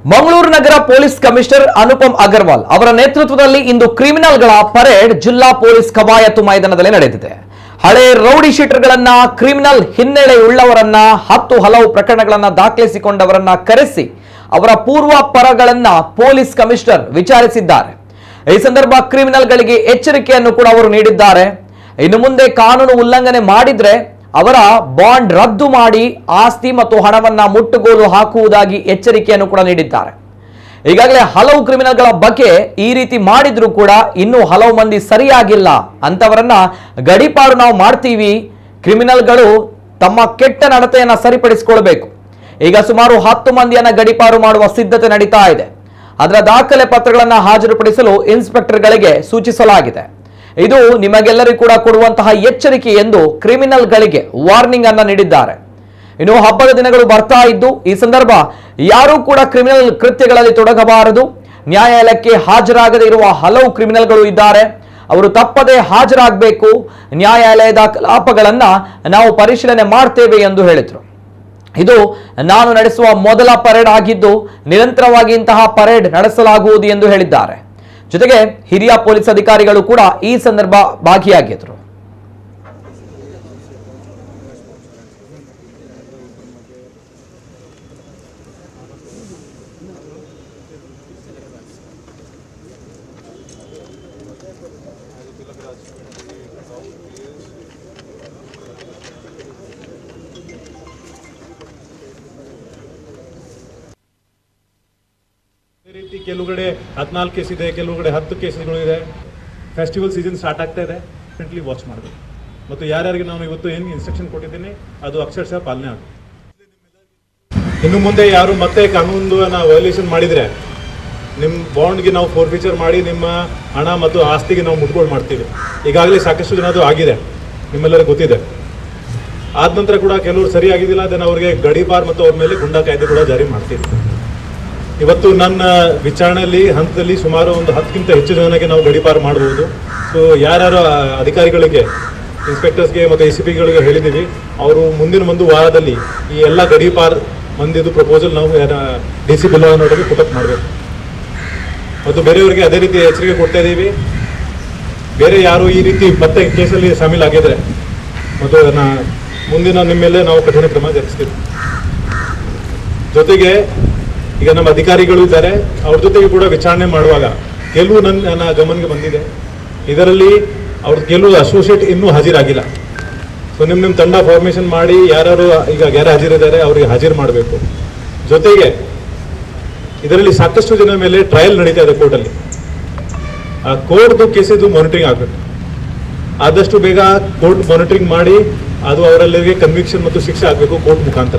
ಮಂಗಳೂರು ನಗರ police commissioner Anupam Agarwal ಅವರ ನೇತೃತ್ವದಲ್ಲಿ ಇಂದು ಕ್ರಿಮಿನಲ್ಗಳ parade ಜಿಲ್ಲಾ ಪೊಲೀಸ್ ಕವಾಯತು ಮೈದಾನದಲ್ಲಿ ನಡೆದಿದೆ. ಹಳೆ ರೌಡಿ ಶೀಟರ್ಗಳನ್ನ, ಕ್ರಿಮಿನಲ್ ಹಿನ್ನೆಲೆ ಉಳ್ಳವರನ್ನ, 10 ಹಲವು ಪ್ರಕರಣಗಳನ್ನ ದಾಖಲಿಸಿಕೊಂಡವರನ್ನ ಕರೆಸಿ ಅವರ ಪೂರ್ವಾಪರಗಳನ್ನ ಪೊಲೀಸ್ ಕಮಿಷನರ್ ವಿಚಾರಿಸಿದ್ದಾರೆ. ಈ ಸಂದರ್ಭ ಕ್ರಿಮಿನಲ್ಗಳಿಗೆ ಎಚ್ಚರಿಕೆಯನ್ನು ಕೂಡ ಅವರು ನೀಡಿದ್ದಾರೆ. ಇನ್ನು ಮುಂದೆ ಕಾನೂನು ಉಲ್ಲಂಘನೆ ಮಾಡಿದ್ರೆ ಅವರ ಬಾಂಡ್ ರದ್ದು ಮಾಡಿ ಆಸ್ತಿ ಮತ್ತು ಹಣವನ್ನ ಮುಟ್ಟುಗೋಲು ಹಾಕುವುದಾಗಿ ಎಚ್ಚರಿಕೆಯನ್ನು ಕೂಡ ನೀಡಿದ್ದಾರೆ. ಈಗಾಗಲೇ ಹಲವು ಕ್ರಿಮಿನಲ್ಗಳ ಬಗ್ಗೆ ಈ ರೀತಿ ಮಾಡಿದ್ರು ಕೂಡ ಇನ್ನೂ ಹಲವು ಮಂದಿ ಸರಿಯಾಗಿಲ್ಲ, ಅಂತವರನ್ನ ಗಡೀಪಾರು ನಾವು ಮಾಡ್ತೀವಿ. ಕ್ರಿಮಿನಲ್ಗಳು ತಮ್ಮ ಕೆಟ್ಟ ನಡತೆಯನ್ನ ಸರಿಪಡಿಸಿಕೊಳ್ಬೇಕು. ಈಗ ಸುಮಾರು 10 ಮಂದಿಯನ್ನ ಗಡೀಪಾರು ಮಾಡುವ ಸಿದ್ಧತೆ ನಡೀತಾ ಇದೆ. ಅದರ ದಾಖಲೆ ಪತ್ರಗಳನ್ನ ಹಾಜರುಪಡಿಸಲು ಇನ್ಸ್ಪೆಕ್ಟರ್ಗಳಿಗೆ ಸೂಚಿಸಲಾಗಿದೆ. ಇದು ನಿಮಗೆಲ್ಲರಿಗೂ ಕೂಡ ಕೊಡುವಂತಹ ಎಚ್ಚರಿಕೆ ಎಂದು ಕ್ರಿಮಿನಲ್ಗಳಿಗೆ ವಾರ್ನಿಂಗ್ ಅನ್ನ ನೀಡಿದ್ದಾರೆ. ಇನ್ನು ಹಬ್ಬದ ದಿನಗಳು ಬರ್ತಾ ಇದ್ದು ಈ ಸಂದರ್ಭ ಯಾರೂ ಕೂಡ ಕ್ರಿಮಿನಲ್ ಕೃತ್ಯಗಳಲ್ಲಿ ತೊಡಗಬಾರದು. ನ್ಯಾಯಾಲಯಕ್ಕೆ ಹಾಜರಾಗದೇ ಇರುವ ಹಲವು ಕ್ರಿಮಿನಲ್ಗಳು ಇದ್ದಾರೆ. ಅವರು ತಪ್ಪದೇ ಹಾಜರಾಗಬೇಕು. ನ್ಯಾಯಾಲಯದ ಕಲಾಪಗಳನ್ನ ನಾವು ಪರಿಶೀಲನೆ ಮಾಡ್ತೇವೆ ಎಂದು ಹೇಳಿದರು. ಇದು ನಾನು ನಡೆಸುವ ಮೊದಲ ಪರೇಡ್ ಆಗಿದ್ದು ನಿರಂತರವಾಗಿ ಇಂತಹ ಪರೇಡ್ ನಡೆಸಲಾಗುವುದು ಎಂದು ಹೇಳಿದ್ದಾರೆ. ಜೊತೆಗೆ ಹಿರಿಯ ಪೊಲೀಸ್ ಅಧಿಕಾರಿಗಳು ಕೂಡ ಈ ಸಂದರ್ಭ ಭಾಗಿಯಾಗಿದ್ದರು. ರೀತಿ ಕೆಲವು ಕಡೆ 14 ಕೇಸ್ ಇದೆ, ಕೆಲವು ಕಡೆ 10 ಕೇಸ್ಗಳು ಇದೆ. ಫೆಸ್ಟಿವಲ್ ಸೀಸನ್ ಸ್ಟಾರ್ಟ್ ಆಗ್ತಾ ಇದೆ. ಡೆಫಿನೆಟ್ಲಿ ವಾಚ್ ಮಾಡಬೇಕು. ಮತ್ತು ಯಾರ್ಯಾರಿಗೆ ನಾನು ಇವತ್ತು ಏನು ಇನ್ಸ್ಟ್ರಕ್ಷನ್ ಕೊಟ್ಟಿದ್ದೀನಿ ಅದು ಅಕ್ಷರಶಃ ಪಾಲನೆ ಆಗುತ್ತೆ. ಇನ್ನು ಮುಂದೆ ಯಾರು ಮತ್ತೆ ಕಾನೂನನ್ನು ವಯೋಲೇಷನ್ ಮಾಡಿದರೆ ನಿಮ್ಮ ಬಾಂಡ್ಗೆ ನಾವು ಫೋರ್ಫೀಚರ್ ಮಾಡಿ ನಿಮ್ಮ ಹಣ ಮತ್ತು ಆಸ್ತಿಗೆ ನಾವು ಮುಟ್ಗೋಲು ಮಾಡ್ತೀವಿ. ಈಗಾಗಲೇ ಸಾಕಷ್ಟು ಜನ ಅದು ಆಗಿದೆ, ನಿಮ್ಮೆಲ್ಲರಿಗೂ ಗೊತ್ತಿದೆ. ಆದ ನಂತರ ಕೂಡ ಕೆಲವರು ಸರಿ ಆಗಿದ್ದಿಲ್ಲ, ಅದನ್ನು ಅವ್ರಿಗೆ ಗಡೀಪಾರ್ ಮತ್ತು ಅವ್ರ ಮೇಲೆ ಗುಂಡಾ ಕಾಯ್ದೆ ಕೂಡ ಜಾರಿ ಮಾಡ್ತೀವಿ. ಇವತ್ತು ನನ್ನ ವಿಚಾರಣೆಯಲ್ಲಿ ಹಂತದಲ್ಲಿ ಸುಮಾರು ಒಂದು 10ಕ್ಕಿಂತ ಹೆಚ್ಚು ಜನಕ್ಕೆ ನಾವು ಗಡೀಪಾರು ಮಾಡಬಹುದು. ಸೊ ಯಾರ್ಯಾರು ಅಧಿಕಾರಿಗಳಿಗೆ, ಇನ್ಸ್ಪೆಕ್ಟರ್ಸ್ಗೆ ಮತ್ತು ACPಗಳಿಗೆ ಹೇಳಿದ್ದೀವಿ, ಅವರು ಮುಂದಿನ ಒಂದು ವಾರದಲ್ಲಿ ಈ ಎಲ್ಲ ಗಡೀಪಾರ್ ಮಂದಿದು ಪ್ರಪೋಸಲ್ ನಾವು DC ಬಿಲ್ಲವನ್ನೊಳಗೆ ಪುಟಪ್ ಮಾಡಬೇಕು. ಮತ್ತು ಬೇರೆಯವರಿಗೆ ಅದೇ ರೀತಿ ಎಚ್ಚರಿಕೆ ಕೊಡ್ತಾ ಇದ್ದೀವಿ. ಬೇರೆ ಯಾರು ಈ ರೀತಿ ಮತ್ತೆ ಕೇಸಲ್ಲಿ ಶಾಮೀಲಾಗಿದ್ರೆ ಮತ್ತು ಅದನ್ನು ಮುಂದಿನ ನಿಮ್ಮ ಮೇಲೆ ನಾವು ಕಠಿಣ ಕ್ರಮ ಜರುಗಿಸ್ತೀವಿ. ಜೊತೆಗೆ ಈಗ ನಮ್ಮ ಅಧಿಕಾರಿಗಳು ಇದ್ದಾರೆ, ಅವ್ರ ಜೊತೆಗೆ ಕೂಡ ವಿಚಾರಣೆ ಮಾಡುವಾಗ ಕೆಲವು ನನ್ನ ಗಮನಕ್ಕೆ ಬಂದಿದೆ. ಇದರಲ್ಲಿ ಅವ್ರ ಕೆಲವು ಅಸೋಸಿಯೇಟ್ ಇನ್ನೂ ಹಾಜರಾಗಿಲ್ಲ. ಸೊ ನಿಮ್ಮ ತಂಡ ಫಾರ್ಮೇಷನ್ ಮಾಡಿ ಯಾರು ಈಗ ಹಾಜರಿದ್ದಾರೆ ಅವರಿಗೆ ಹಾಜರು ಮಾಡಬೇಕು. ಜೊತೆಗೆ ಇದರಲ್ಲಿ ಸಾಕಷ್ಟು ಜನ ಮೇಲೆ ಟ್ರಯಲ್ ನಡೀತಾ ಇದೆ ಕೋರ್ಟಲ್ಲಿ. ಆ ಕೋರ್ಟ್ದು ಕೇಸಿದು ಮಾನಿಟರಿಂಗ್ ಆಗಬೇಕು. ಆದಷ್ಟು ಬೇಗ ಕೋರ್ಟ್ ಮಾನಿಟರಿಂಗ್ ಮಾಡಿ ಅದು ಅವರೆಲ್ಲರಿಗೆ ಕನ್ವಿಕ್ಷನ್ ಮತ್ತು ಶಿಕ್ಷೆ ಆಗಬೇಕು ಕೋರ್ಟ್ ಮುಖಾಂತರ.